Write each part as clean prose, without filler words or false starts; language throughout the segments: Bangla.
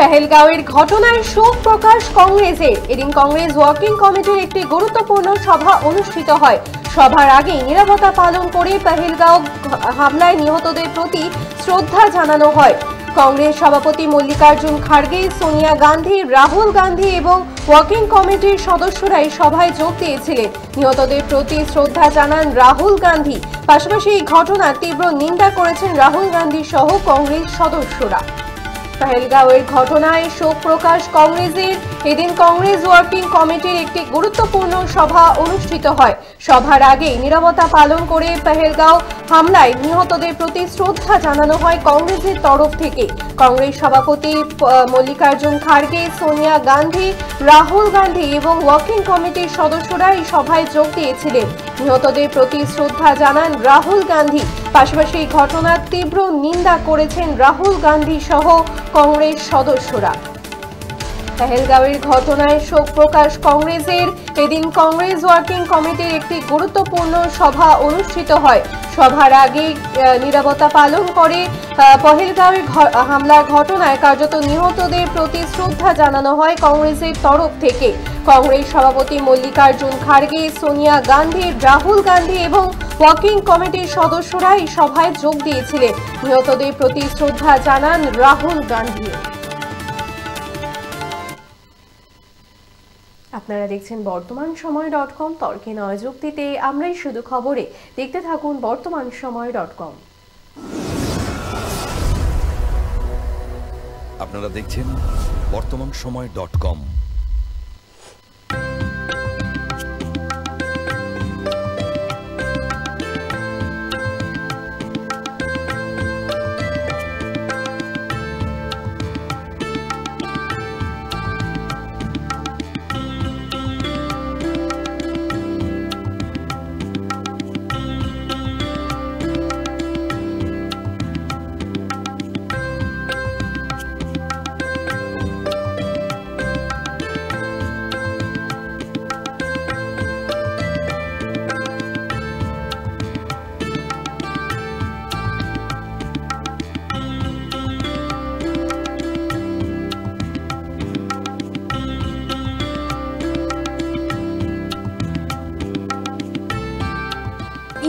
পেহেলগাঁওয়ের ঘটনায় শোক প্রকাশ কংগ্রেসের। এদিন কংগ্রেস ওয়ার্কিং কমিটির একটি গুরুত্বপূর্ণ সভা অনুষ্ঠিত হয়। সভার আগে নীরবতা পালন করে পেহেলগাঁও হামলায় নিহতদের প্রতি শ্রদ্ধা জানানো হয়। কংগ্রেস সভাপতি মল্লিকার্জুন খাড়গে, সোনিয়া গান্ধী, রাহুল গান্ধী এবং ওয়ার্কিং কমিটির সদস্যরা এই সভায় যোগ দিয়েছিলেন। নিহতদের প্রতি শ্রদ্ধা জানান রাহুল গান্ধী। পাশাপাশি এই ঘটনার তীব্র নিন্দা করেছেন রাহুল গান্ধী সহ কংগ্রেস সদস্যরা। পেহেলগাঁওয়ের ঘটনায় শোক প্রকাশ কংগ্রেসের। এদিন কংগ্রেস ওয়ার্কিং কমিটির একটি গুরুত্বপূর্ণ সভা অনুষ্ঠিত হয়। সভার আগে নীরবতা পালন করে পেহেলগাঁও হামলায় নিহতদের প্রতি শ্রদ্ধা জানানো হয় কংগ্রেসের তরফ থেকে। কংগ্রেস সভাপতি মল্লিকার্জুন খাড়গে, সোনিয়া গান্ধী, রাহুল গান্ধী এবং ওয়ার্কিং কমিটির সদস্যরা এই সভায় যোগ দিয়েছিলেন। নিহতদের প্রতি শ্রদ্ধা জানান রাহুল গান্ধী। পাশাপাশি এই ঘটনার তীব্র নিন্দা করেছেন রাহুল গান্ধী সহ কংগ্রেস সদস্যরা। পেহেলগাঁওয়ের ঘটনায় শোক প্রকাশ কংগ্রেসের। এদিন কংগ্রেস ওয়ার্কিং কমিটির একটি গুরুত্বপূর্ণ সভা অনুষ্ঠিত হয়। সভার আগে নীরবতা পালন করে পেহেলগাঁওয়ের হামলার ঘটনায় কার্যত নিহতদের প্রতি শ্রদ্ধা জানানো হয় কংগ্রেসের তরফ থেকে। কংগ্রেস সভাপতি মল্লিকার্জুন খাড়গে, সোনিয়া গান্ধী, রাহুল গান্ধী এবং ওয়ার্কিং কমিটির সদস্যরা এই সভায় যোগ দিয়েছিলেন। নিহতদের প্রতি শ্রদ্ধা জানান রাহুল গান্ধী। আপনারা দেখছেন বর্তমানসময়.com। তর্কে নয় যুক্তিতে আমরাই শুধু খবরে। দেখতে থাকুন বর্তমানসময়.com। আপনারা দেখছেন বর্তমানসময়.com।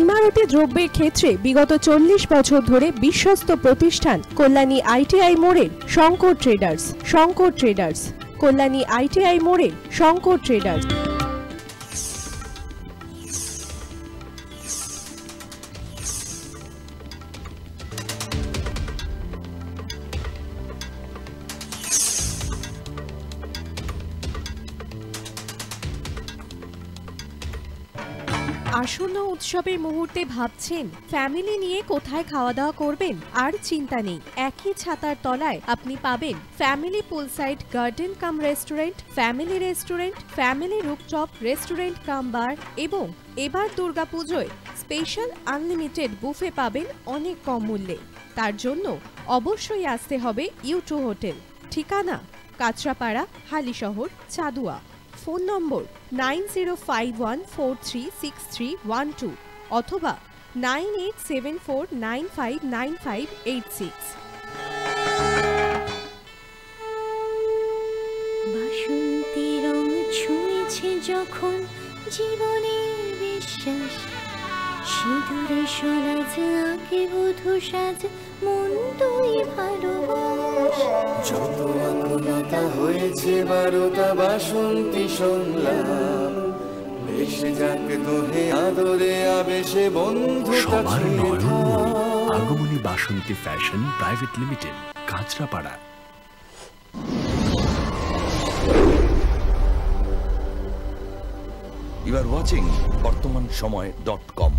ইমারতি দ্রব্যের ক্ষেত্রে বিগত 40 বছর ধরে বিশ্বস্ত প্রতিষ্ঠান কল্যাণী আইটিআই মোড়ের শঙ্কর ট্রেডার্স। কল্যাণী আইটিআই মোড়ের শঙ্কর ট্রেডার্স। আসন্ন উৎসবের মুহূর্তে ভাবছেন ফ্যামিলি নিয়ে কোথায় খাওয়া দাওয়া করবেন? আর চিন্তা নেই, একই ছাতার তলায় আপনি পাবেন family poolside garden cum restaurant, family rooftop restaurant cum bar এবং এবার দুর্গাপুজোয় স্পেশাল আনলিমিটেড বুফে পাবেন অনেক কম মূল্যে। তার জন্য অবশ্যই আসতে হবে U2 হোটেল। ঠিকানা কাঁচরাপাড়া, হালিশহর, চাদুয়া। ফোন নম্বর 9051436312 অথবা 9874959586। বাসন্তী রং ছুঁয়েছে যখন জীবনের বিশ্বাস, সিঁদুরে সরাজ আঁকে বধূ সাজ, মন তুই ভালোবাস। যত আকুলতা হয়েছে বারোটা বাসন্তী সংলাপ, বেশে যাকে তোহে আদরে আবেশে বন্ধু সবার নয়নমণি Agamani Basanti fashion private limited, Kanchrapara. You are watching বর্তমানসময়.com।